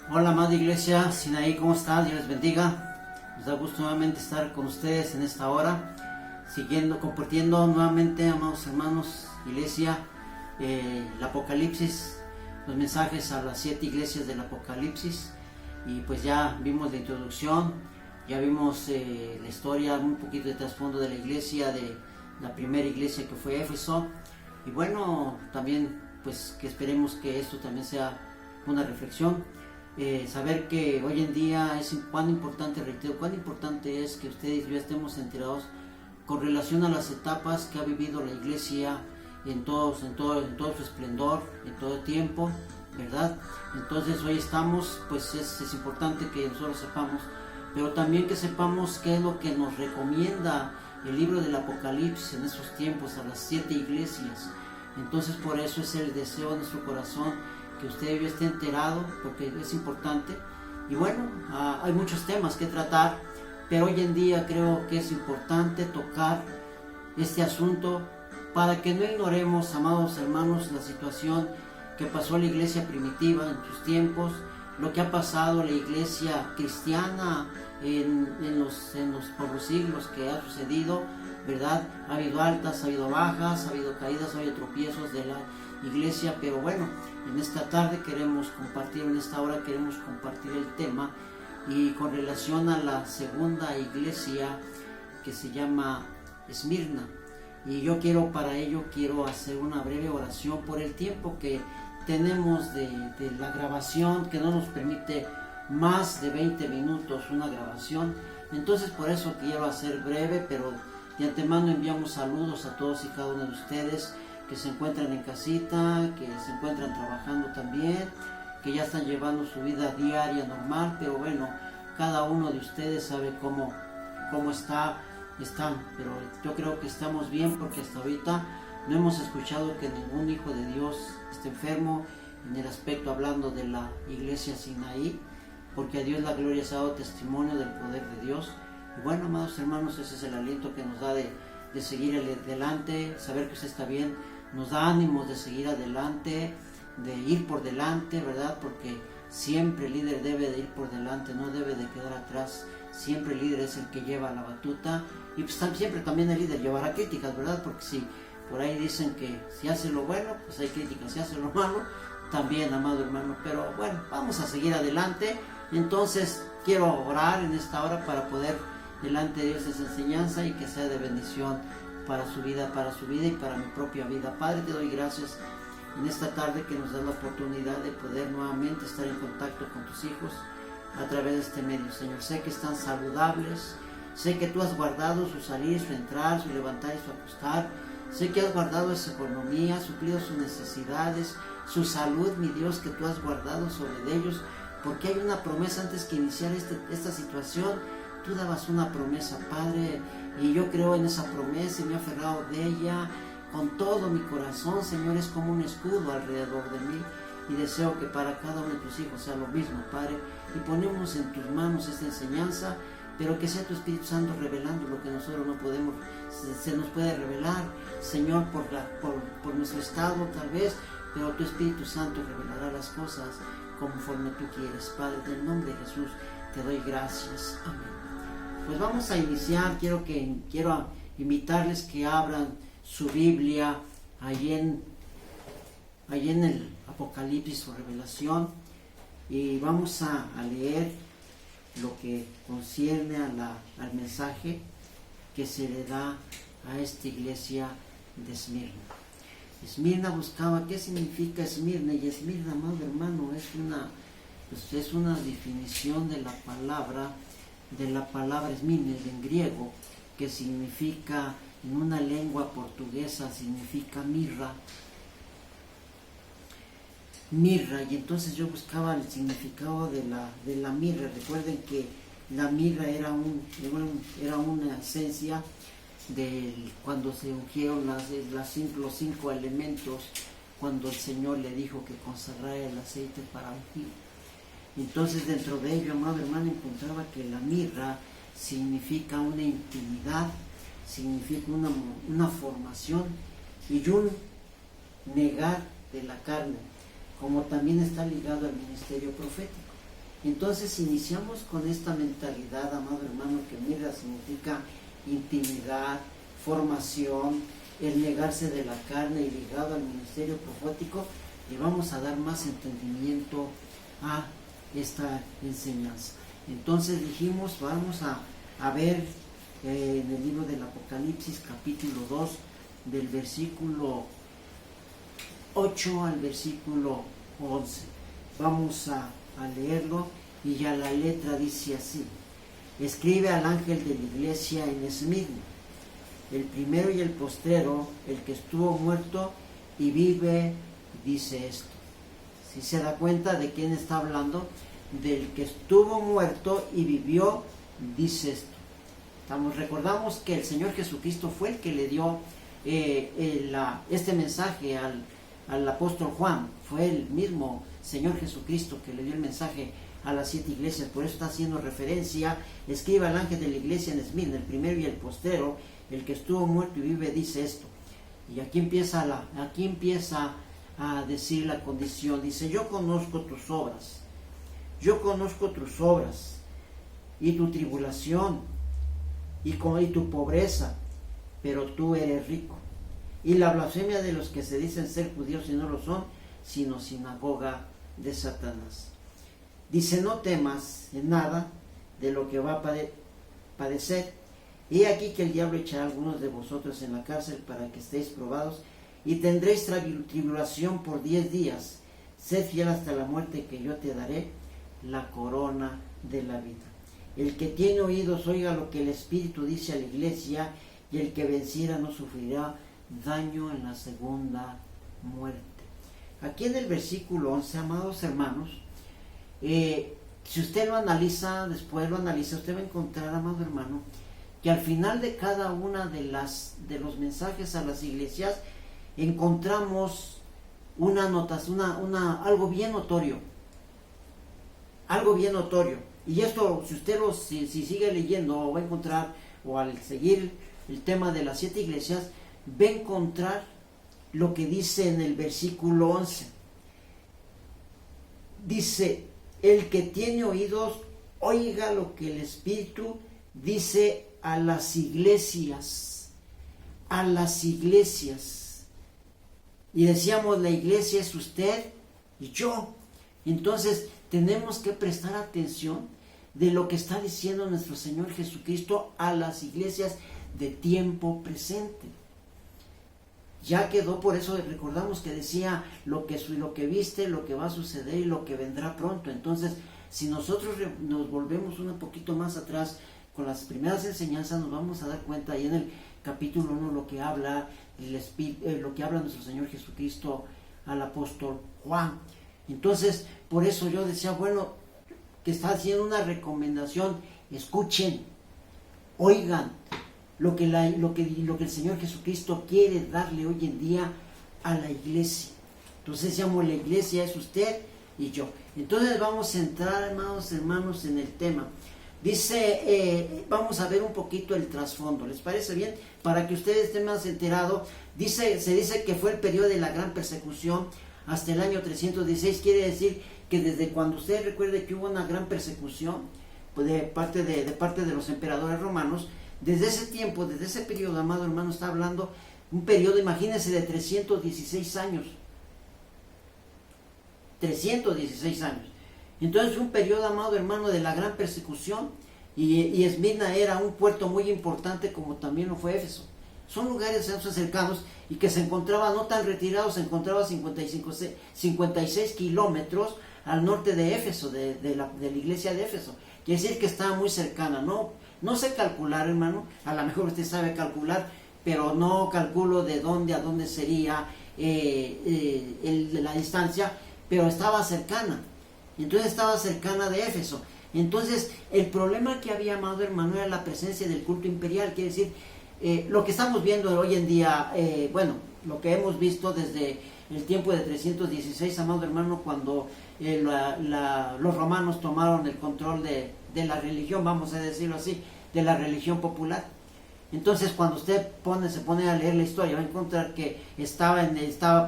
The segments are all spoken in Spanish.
Hola, amada iglesia Sinaí, ¿cómo están? Dios les bendiga. Nos da gusto nuevamente estar con ustedes en esta hora, compartiendo nuevamente, amados hermanos, iglesia, el Apocalipsis, los mensajes a las 7 iglesias del Apocalipsis. Y pues ya vimos la introducción, ya vimos la historia, un poquito de trasfondo de la iglesia, de la primera iglesia que fue Éfeso. Y bueno, también pues que esperemos que esto también sea una reflexión. Saber que hoy en día es cuán importante, reitero, cuán importante es que ustedes y yo estemos enterados con relación a las etapas que ha vivido la iglesia en todo su esplendor, en todo tiempo, ¿verdad? Entonces hoy estamos, pues es importante que nosotros sepamos, pero también que sepamos qué es lo que nos recomienda el libro del Apocalipsis en esos tiempos a las 7 iglesias. Entonces por eso es el deseo de nuestro corazón que usted y yo esté enterado, porque es importante. Y bueno, hay muchos temas que tratar, pero hoy en día creo que es importante tocar este asunto para que no ignoremos, amados hermanos, la situación que pasó la iglesia primitiva en sus tiempos, lo que ha pasado la iglesia cristiana por los siglos que ha sucedido, ¿verdad? Ha habido altas, ha habido bajas, ha habido caídas, ha habido tropiezos de la iglesia, pero bueno, en esta tarde en esta hora queremos compartir el tema y con relación a la segunda iglesia que se llama Esmirna. Y yo para ello quiero hacer una breve oración por el tiempo que tenemos de la grabación, que no nos permite más de 20 minutos una grabación. Entonces por eso quiero hacer breve, pero de antemano enviamos saludos a todos y cada uno de ustedes que se encuentran en casita, que se encuentran trabajando también, que ya están llevando su vida diaria normal, pero bueno, cada uno de ustedes sabe cómo están, pero yo creo que estamos bien porque hasta ahorita no hemos escuchado que ningún hijo de Dios esté enfermo en el aspecto hablando de la iglesia Sinaí, porque a Dios la gloria se ha dado testimonio del poder de Dios. Y bueno, amados hermanos, ese es el aliento que nos da de seguir adelante, saber que usted está bien, nos da ánimos de seguir adelante, de ir por delante, ¿verdad? Porque siempre el líder debe de ir por delante, no debe de quedar atrás. Siempre el líder es el que lleva la batuta y pues siempre también el líder llevará críticas, ¿verdad? Porque si por ahí dicen que si hace lo bueno, pues hay críticas, si hace lo malo, también, amado hermano. Pero bueno, vamos a seguir adelante. Entonces quiero orar en esta hora para poder delante de Dios esa enseñanza y que sea de bendición para su vida y para mi propia vida. Padre, te doy gracias en esta tarde que nos da la oportunidad de poder nuevamente estar en contacto con tus hijos a través de este medio, Señor. Sé que están saludables, sé que tú has guardado su salir, su entrar, su levantar y su acostar. Sé que has guardado su economía, suplido sus necesidades, su salud, mi Dios, que tú has guardado sobre ellos, porque hay una promesa antes que iniciar esta situación. Tú dabas una promesa, Padre, y yo creo en esa promesa y me he aferrado de ella con todo mi corazón, Señor. Es como un escudo alrededor de mí y deseo que para cada uno de tus hijos sea lo mismo, Padre. Y ponemos en tus manos esta enseñanza, pero que sea tu Espíritu Santo revelando lo que nosotros no podemos, se nos puede revelar, Señor, por nuestro estado tal vez, pero tu Espíritu Santo revelará las cosas conforme tú quieres, Padre. En el nombre de Jesús te doy gracias. Amén. Pues vamos a iniciar. Quiero invitarles que abran su Biblia allí en el Apocalipsis o Revelación, y vamos a leer lo que concierne al mensaje que se le da a esta iglesia de Esmirna. Esmirna buscaba qué significa Esmirna, y Esmirna, amado hermano, es una definición de la palabra Esmirna en griego, que significa, en una lengua portuguesa, significa mirra, y entonces yo buscaba el significado de la mirra. Recuerden que la mirra era una esencia cuando se ungieron los 5 elementos, cuando el Señor le dijo que consagrara el aceite para ungir. Entonces dentro de ello, amado hermano, encontraba que la mirra significa una intimidad, significa una formación y un negar de la carne, como también está ligado al ministerio profético. Entonces iniciamos con esta mentalidad, amado hermano, que mirra significa intimidad, formación, el negarse de la carne y ligado al ministerio profético, y vamos a dar más entendimiento a esta enseñanza. Entonces dijimos, vamos a ver en el libro del Apocalipsis capítulo 2 del versículo 8 al versículo 11. Vamos a leerlo, y ya la letra dice así: escribe al ángel de la iglesia en Esmirna, el primero y el postrero, el que estuvo muerto y vive, dice esto. Si se da cuenta de quién está hablando, del que estuvo muerto y vivió, dice esto. Recordamos que el Señor Jesucristo fue el que le dio este mensaje al apóstol Juan. Fue el mismo Señor Jesucristo que le dio el mensaje a las 7 iglesias. Por eso está haciendo referencia: escribe al ángel de la iglesia en Esmirna, el primero y el postrero, el que estuvo muerto y vive, dice esto. Y aquí empieza a decir la condición. Dice: yo conozco tus obras, y tu tribulación, y tu pobreza, pero tú eres rico, y la blasfemia de los que se dicen ser judíos y no lo son, sino sinagoga de Satanás. Dice: no temas en nada de lo que va a padecer. He aquí que el diablo echará a algunos de vosotros en la cárcel para que estéis probados, y tendréis tribulación por 10 días. Sed fiel hasta la muerte, que yo te daré la corona de la vida. El que tiene oídos, oiga lo que el Espíritu dice a la iglesia, y el que venciera no sufrirá daño en la segunda muerte. Aquí en el versículo 11, amados hermanos, si usted lo analiza, después lo analiza, usted va a encontrar, amado hermano, que al final de cada una de los mensajes a las iglesias encontramos una anotación, algo bien notorio. Y esto, si usted si sigue leyendo, va a encontrar, o al seguir el tema de las 7 iglesias, va a encontrar lo que dice en el versículo 11. Dice: el que tiene oídos, oiga lo que el Espíritu dice a las iglesias. Y decíamos, la iglesia es usted y yo. Entonces tenemos que prestar atención de lo que está diciendo nuestro Señor Jesucristo a las iglesias de tiempo presente. Ya quedó, por eso recordamos que decía lo que viste, lo que va a suceder y lo que vendrá pronto. Entonces, si nosotros nos volvemos un poquito más atrás con las primeras enseñanzas, nos vamos a dar cuenta ahí en el capítulo 1 lo que habla nuestro Señor Jesucristo al apóstol Juan. Entonces, por eso yo decía, bueno, que está haciendo una recomendación: escuchen, oigan lo que el Señor Jesucristo quiere darle hoy en día a la iglesia. Entonces decíamos, la iglesia es usted y yo. Entonces vamos a entrar, amados hermanos, en el tema. Dice, vamos a ver un poquito el trasfondo, ¿les parece bien? Para que ustedes estén más enterados. Se dice que fue el periodo de la gran persecución hasta el año 316. Quiere decir que desde cuando usted recuerde que hubo una gran persecución, pues de parte de los emperadores romanos, desde ese tiempo, desde ese periodo, amado hermano, está hablando un periodo, imagínense, de 316 años. 316 años. Entonces, un periodo, amado hermano, de la gran persecución, y Esmirna era un puerto muy importante, como también lo fue Éfeso. Son lugares cercanos y que se encontraban no tan retirados, se encontraba 56 kilómetros al norte de Éfeso, de la iglesia de Éfeso. Quiere decir que estaba muy cercana. No sé calcular, hermano, a lo mejor usted sabe calcular, pero no calculo de dónde a dónde sería la distancia, pero estaba cercana. Entonces estaba cercana de Éfeso. Entonces el problema que había, amado hermano, era la presencia del culto imperial. Quiere decir, lo que estamos viendo hoy en día, lo que hemos visto desde el tiempo de 316, amado hermano, cuando los romanos tomaron el control de la religión, vamos a decirlo así, de la religión popular. Entonces, cuando usted se pone a leer la historia, va a encontrar que estaba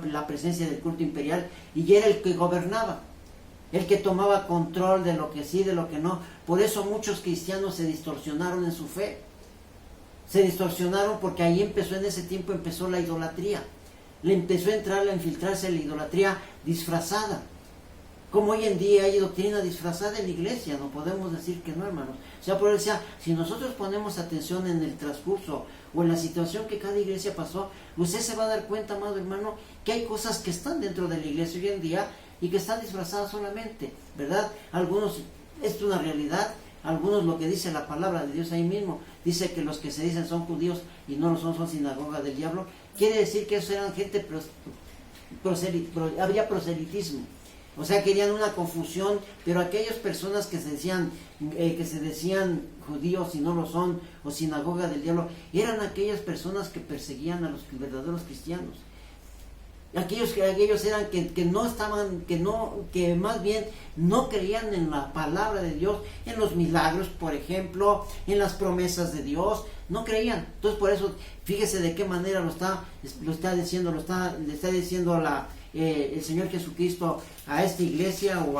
la presencia del culto imperial, y era el que gobernaba. el que tomaba control de lo que sí, de lo que no. Por eso muchos cristianos se distorsionaron en su fe. Se distorsionaron porque ahí empezó, en ese tiempo empezó la idolatría. Le empezó a entrar, a infiltrarse la idolatría disfrazada. Como hoy en día hay doctrina disfrazada en la iglesia, no podemos decir que no, hermanos. O sea, por eso, si nosotros ponemos atención en el transcurso o en la situación que cada iglesia pasó, usted se va a dar cuenta, amado hermano, que hay cosas que están dentro de la iglesia hoy en día y que están disfrazadas solamente, ¿verdad? Algunos, esto es una realidad, algunos lo que dice la palabra de Dios ahí mismo, dice que los que se dicen son judíos y no lo son sinagoga del diablo. Quiere decir que esos eran gente, había proselitismo. O sea, querían una confusión, pero aquellas personas que se decían judíos y no lo son, o sinagoga del diablo, eran aquellas personas que perseguían a los verdaderos cristianos. Aquellos eran que no estaban, que más bien no creían en la palabra de Dios, en los milagros, por ejemplo, en las promesas de Dios, no creían. Entonces, por eso, fíjese de qué manera le está diciendo el Señor Jesucristo a esta iglesia o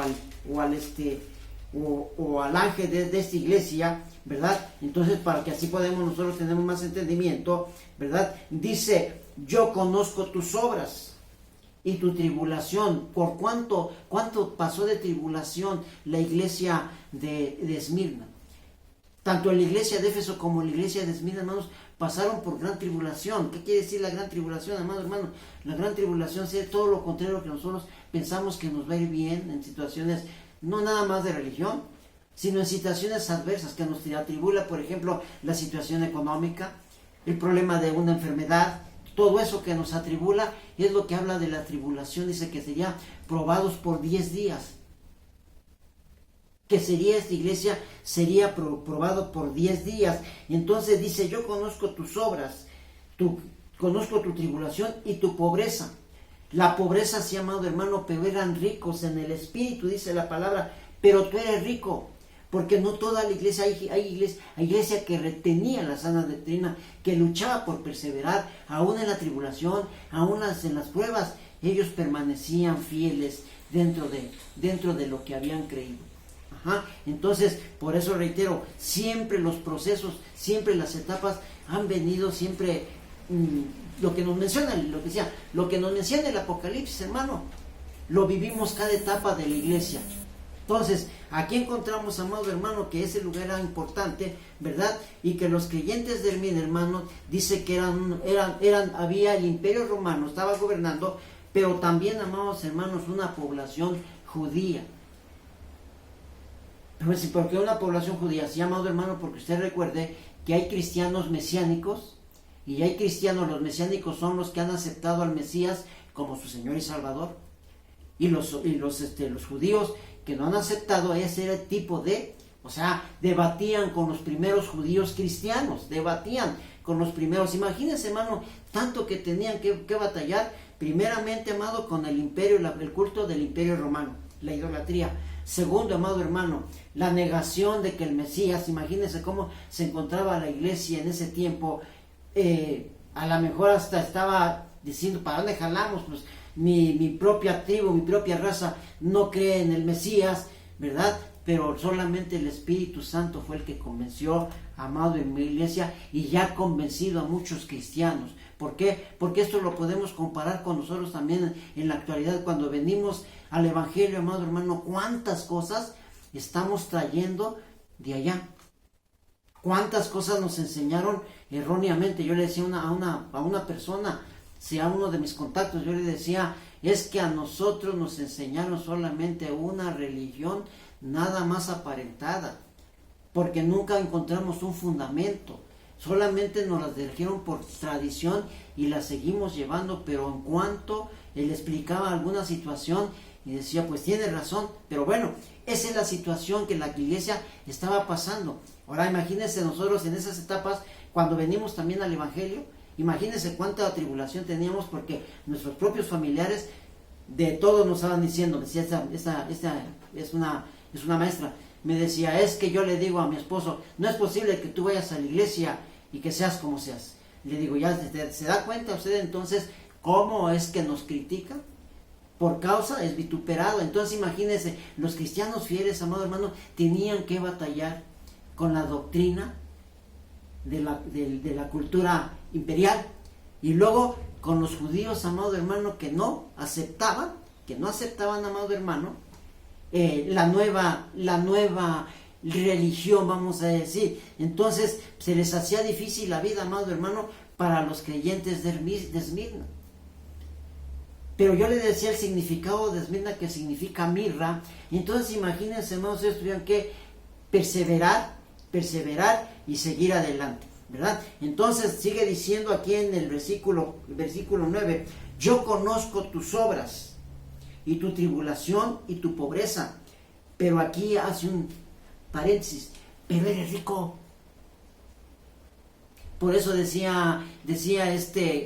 al ángel de esta iglesia, ¿verdad? Entonces, para que así podamos nosotros tener más entendimiento, ¿verdad? Dice: yo conozco tus obras y tu tribulación. ¿Por cuánto pasó de tribulación la iglesia de Esmirna? Tanto la iglesia de Éfeso como la iglesia de Esmirna, hermanos, pasaron por gran tribulación. ¿Qué quiere decir la gran tribulación, amado hermano? La gran tribulación es todo lo contrario que nosotros pensamos que nos va a ir bien en situaciones, no nada más de religión, sino en situaciones adversas que nos atribula, por ejemplo, la situación económica, el problema de una enfermedad. Todo eso que nos atribula es lo que habla de la tribulación. Dice que sería probados por 10 días. Que sería esta iglesia, sería probado por 10 días. Y entonces dice: yo conozco tus obras, conozco tu tribulación y tu pobreza. La pobreza, sí, amado hermano, pero eran ricos en el espíritu, dice la palabra. Pero tú eres rico. Porque no toda la iglesia, hay iglesia que retenía la sana doctrina, que luchaba por perseverar, aún en la tribulación, aún en las pruebas, ellos permanecían fieles dentro de lo que habían creído. Entonces, por eso reitero, siempre los procesos, siempre las etapas han venido, siempre lo que nos menciona el Apocalipsis, hermano, lo vivimos cada etapa de la iglesia. Entonces, aquí encontramos, amado hermano, que ese lugar era importante, ¿verdad? Y que los creyentes de Esmirna, hermano, dice que había el imperio romano, estaba gobernando, pero también, amados hermanos, una población judía. Pues, ¿por qué una población judía? Sí, amado hermano, porque usted recuerde que hay cristianos mesiánicos, y hay cristianos, los mesiánicos son los que han aceptado al Mesías como su Señor y Salvador. Y los judíos que no han aceptado ese tipo debatían con los primeros judíos cristianos, debatían con los primeros. Imagínense, hermano, tanto que tenían que batallar, primeramente, amado, con el imperio, el culto del imperio romano, la idolatría. Segundo, amado hermano, la negación de que el Mesías, imagínense cómo se encontraba la iglesia en ese tiempo, a lo mejor hasta estaba diciendo: ¿para dónde jalamos? Pues mi propia tribu, mi propia raza no cree en el Mesías, ¿verdad? Pero solamente el Espíritu Santo fue el que convenció, amado, en mi iglesia, y ya ha convencido a muchos cristianos. ¿Por qué? Porque esto lo podemos comparar con nosotros también en la actualidad, cuando venimos al Evangelio, amado hermano, cuántas cosas estamos trayendo de allá. Cuántas cosas nos enseñaron erróneamente. Yo le decía a una persona, a uno de mis contactos, yo le decía: es que a nosotros nos enseñaron solamente una religión nada más aparentada, porque nunca encontramos un fundamento, solamente nos las dijeron por tradición y las seguimos llevando. Pero en cuanto él explicaba alguna situación y decía: pues tiene razón, pero bueno, esa es la situación que la iglesia estaba pasando. Ahora imagínense nosotros en esas etapas, cuando venimos también al Evangelio, imagínense cuánta tribulación teníamos, porque nuestros propios familiares de todos nos estaban diciendo. Decía, esta es una maestra, me decía: es que yo le digo a mi esposo, no es posible que tú vayas a la iglesia y que seas como seas. Le digo: ¿ya se da cuenta usted entonces cómo es que nos critican? por causa es vituperado. Entonces imagínense, los cristianos fieles, amado hermano, tenían que batallar con la doctrina de la cultura imperial, y luego con los judíos, amado hermano, que no aceptaban, amado hermano, la nueva religión, vamos a decir. Entonces se les hacía difícil la vida, amado hermano, para los creyentes de Esmirna. Pero yo le decía el significado de Esmirna, que significa mirra. Y entonces imagínense, hermanos, ellos tuvieron que perseverar y seguir adelante, ¿verdad? Entonces sigue diciendo aquí en el versículo 9: yo conozco tus obras y tu tribulación y tu pobreza. Pero aquí hace un paréntesis: pero eres rico. Por eso decía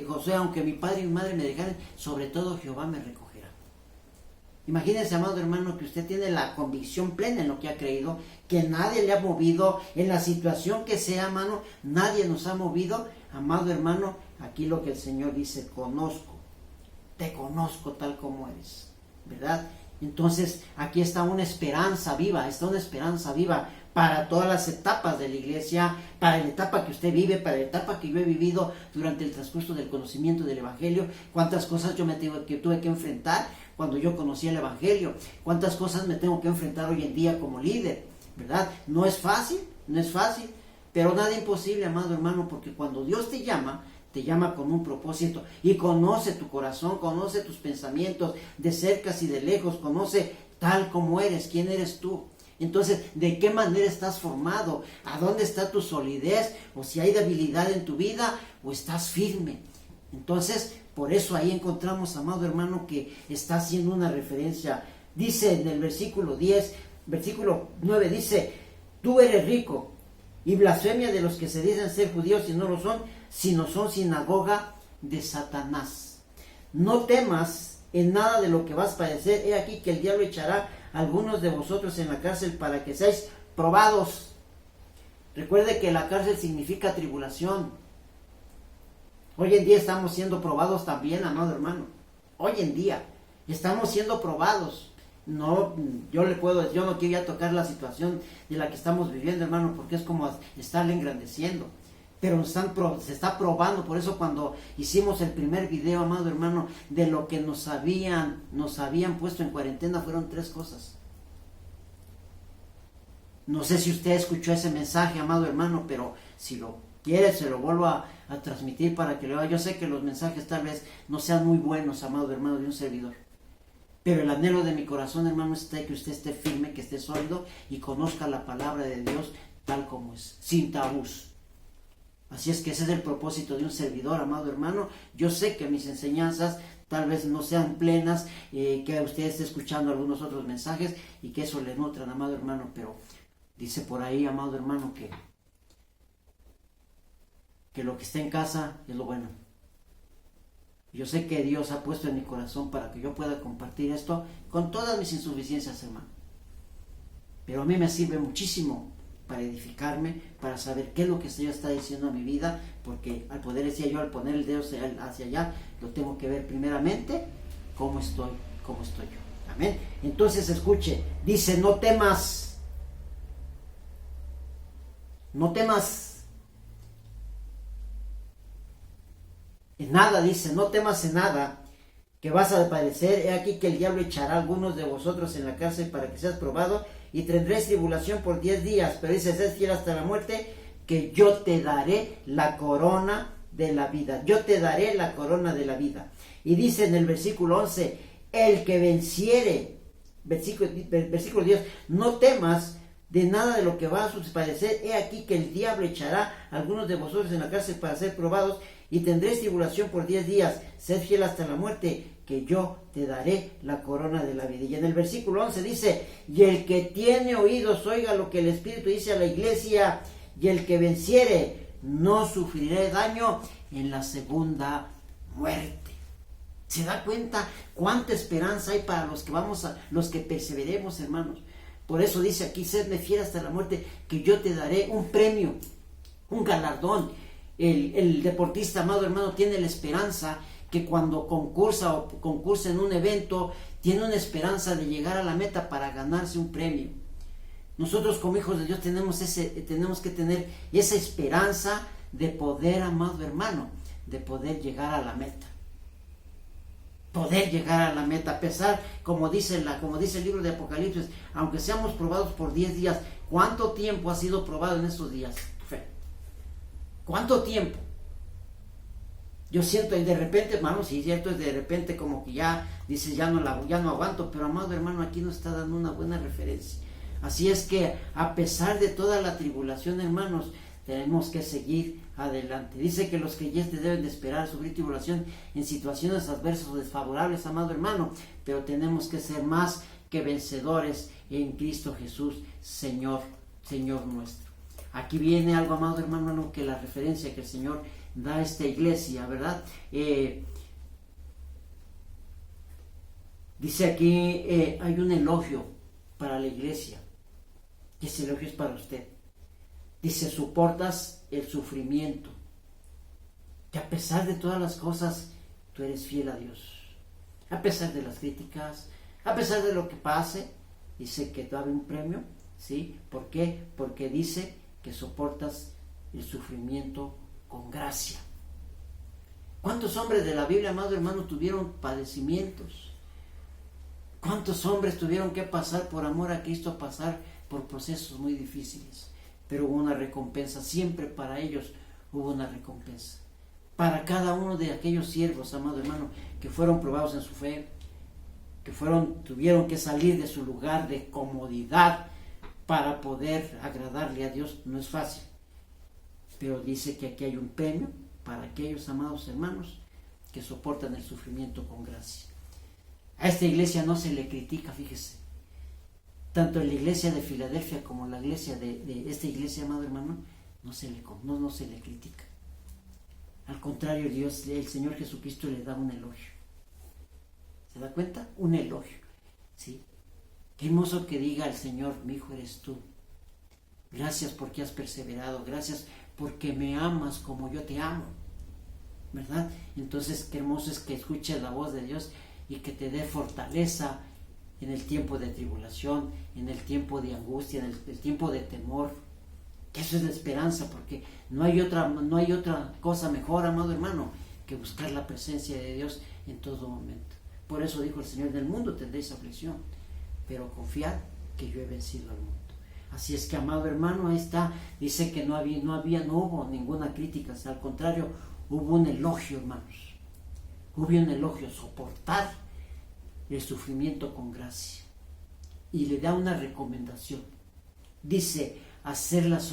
Josué: aunque mi padre y mi madre me dejaren, sobre todo Jehová me recogerá. Imagínense, amado hermano, que usted tiene la convicción plena en lo que ha creído, que nadie le ha movido en la situación que sea, hermano, nadie nos ha movido. Amado hermano, aquí lo que el Señor dice: te conozco tal como eres, ¿verdad? Entonces aquí está una esperanza viva, para todas las etapas de la iglesia, para la etapa que usted vive, para la etapa que yo he vivido durante el transcurso del conocimiento del Evangelio. Cuántas cosas yo tuve que enfrentar cuando yo conocí el Evangelio, cuántas cosas me tengo que enfrentar hoy en día como líder, ¿verdad? No es fácil, pero nada imposible, amado hermano, porque cuando Dios te llama con un propósito, y conoce tu corazón, conoce tus pensamientos de cerca y de lejos, conoce tal como eres, quién eres tú. Entonces, ¿de qué manera estás formado? ¿A dónde está tu solidez? O si hay debilidad en tu vida, o estás firme. Entonces, por eso ahí encontramos, amado hermano, que está haciendo una referencia. Dice en el versículo 9, dice: tú eres rico, y blasfemia de los que se dicen ser judíos y no lo son, sino son sinagoga de Satanás. No temas en nada de lo que vas a padecer. He aquí que el diablo echará a algunos de vosotros en la cárcel para que seáis probados. Recuerde que la cárcel significa tribulación. Hoy en día estamos siendo probados también, amado hermano. Hoy en día estamos siendo probados. No, yo no quiero ya tocar la situación de la que estamos viviendo, hermano, porque es como estarle engrandeciendo. Pero se está probando. Por eso cuando hicimos el primer video, amado hermano, de lo que nos habían puesto en cuarentena, fueron 3 cosas. No sé si usted escuchó ese mensaje, amado hermano, pero si lo quiere, se lo vuelvo a transmitir para que lo vea. Yo sé que los mensajes tal vez no sean muy buenos, amado hermano, de un servidor. Pero el anhelo de mi corazón, hermano, es que usted esté firme, que esté sólido y conozca la palabra de Dios tal como es, sin tabús. Así es que ese es el propósito de un servidor, amado hermano. Yo sé que mis enseñanzas tal vez no sean plenas, que usted esté escuchando algunos otros mensajes y que eso le nutran, amado hermano, pero dice por ahí, amado hermano, que lo que está en casa es lo bueno. Yo sé que Dios ha puesto en mi corazón para que yo pueda compartir esto con todas mis insuficiencias, hermano. Pero a mí me sirve muchísimo para edificarme, para saber qué es lo que el Señor está diciendo a mi vida, porque al poner el dedo hacia allá, lo tengo que ver primeramente cómo estoy yo. Amén. Entonces escuche, dice: no temas. En nada, dice, no temas en nada que vas a padecer. He aquí que el diablo echará a algunos de vosotros en la cárcel para que seas probado, y tendréis tribulación por 10 días. Pero dice: sed fiel hasta la muerte, que yo te daré la corona de la vida. Yo te daré la corona de la vida. Y dice en el versículo 11: el que venciere, versículo 10, no temas de nada de lo que vas a padecer. He aquí que el diablo echará a algunos de vosotros en la cárcel para ser probados, y tendréis tribulación por 10 días. Sed fiel hasta la muerte, que yo te daré la corona de la vida. Y en el versículo 11 dice: y el que tiene oídos oiga lo que el Espíritu dice a la iglesia, y el que venciere no sufrirá daño en la segunda muerte. ¿Se da cuenta cuánta esperanza hay para los que perseveremos, hermanos? Por eso dice aquí: sedme fiel hasta la muerte, que yo te daré un premio, un galardón. El deportista, amado hermano, tiene la esperanza que cuando concursa en un evento, tiene una esperanza de llegar a la meta para ganarse un premio. Nosotros como hijos de Dios tenemos que tener esa esperanza de poder, amado hermano, de poder llegar a la meta. Poder llegar a la meta, a pesar, como dice el libro de Apocalipsis, aunque seamos probados por 10 días, ¿cuánto tiempo ha sido probado en estos días tu fe? ¿Cuánto tiempo? Yo siento, y de repente, hermano, sí es cierto, es de repente como que ya dices, ya no aguanto, pero amado hermano, aquí nos está dando una buena referencia. Así es que, a pesar de toda la tribulación, hermanos, tenemos que seguir adelante. Dice que los creyentes deben de esperar sufrir tribulación en situaciones adversas o desfavorables, amado hermano, pero tenemos que ser más que vencedores en Cristo Jesús, Señor nuestro. Aquí viene algo, amado hermano, que la referencia que el Señor da a esta iglesia, ¿verdad? Dice aquí, hay un elogio para la iglesia, y ese elogio es para usted. Dice, soportas el sufrimiento, que a pesar de todas las cosas, tú eres fiel a Dios. A pesar de las críticas, a pesar de lo que pase, dice que te da un premio, ¿sí? ¿Por qué? Porque dice que soportas el sufrimiento con gracia. ¿Cuántos hombres de la Biblia, amado hermano, tuvieron padecimientos? ¿Cuántos hombres tuvieron que pasar por amor a Cristo, pasar por procesos muy difíciles? Pero hubo una recompensa, siempre para ellos hubo una recompensa. Para cada uno de aquellos siervos, amado hermano, que fueron probados en su fe, que tuvieron que salir de su lugar de comodidad para poder agradarle a Dios, no es fácil. Pero dice que aquí hay un premio para aquellos, amados hermanos, que soportan el sufrimiento con gracia. A esta iglesia no se le critica, fíjese. Tanto en la iglesia de Filadelfia como en la iglesia de esta iglesia, amado hermano, no se le critica. Al contrario, Dios, el Señor Jesucristo le da un elogio. ¿Se da cuenta? Un elogio. ¿Sí? Qué hermoso que diga el Señor, mi hijo eres tú. Gracias porque has perseverado. Gracias porque me amas como yo te amo. ¿Verdad? Entonces, qué hermoso es que escuches la voz de Dios y que te dé fortaleza en el tiempo de tribulación, en el tiempo de angustia, en el tiempo de temor. Que eso es la esperanza, porque no hay otra cosa mejor, amado hermano, que buscar la presencia de Dios en todo momento. Por eso dijo el Señor, del mundo tendréis aflicción, pero confiad que yo he vencido al mundo. Así es que, amado hermano, ahí está, dice que no hubo ninguna crítica, al contrario, hubo un elogio, hermanos. Hubo un elogio, soportar el sufrimiento con gracia. Y le da una recomendación. Dice, hacer las obras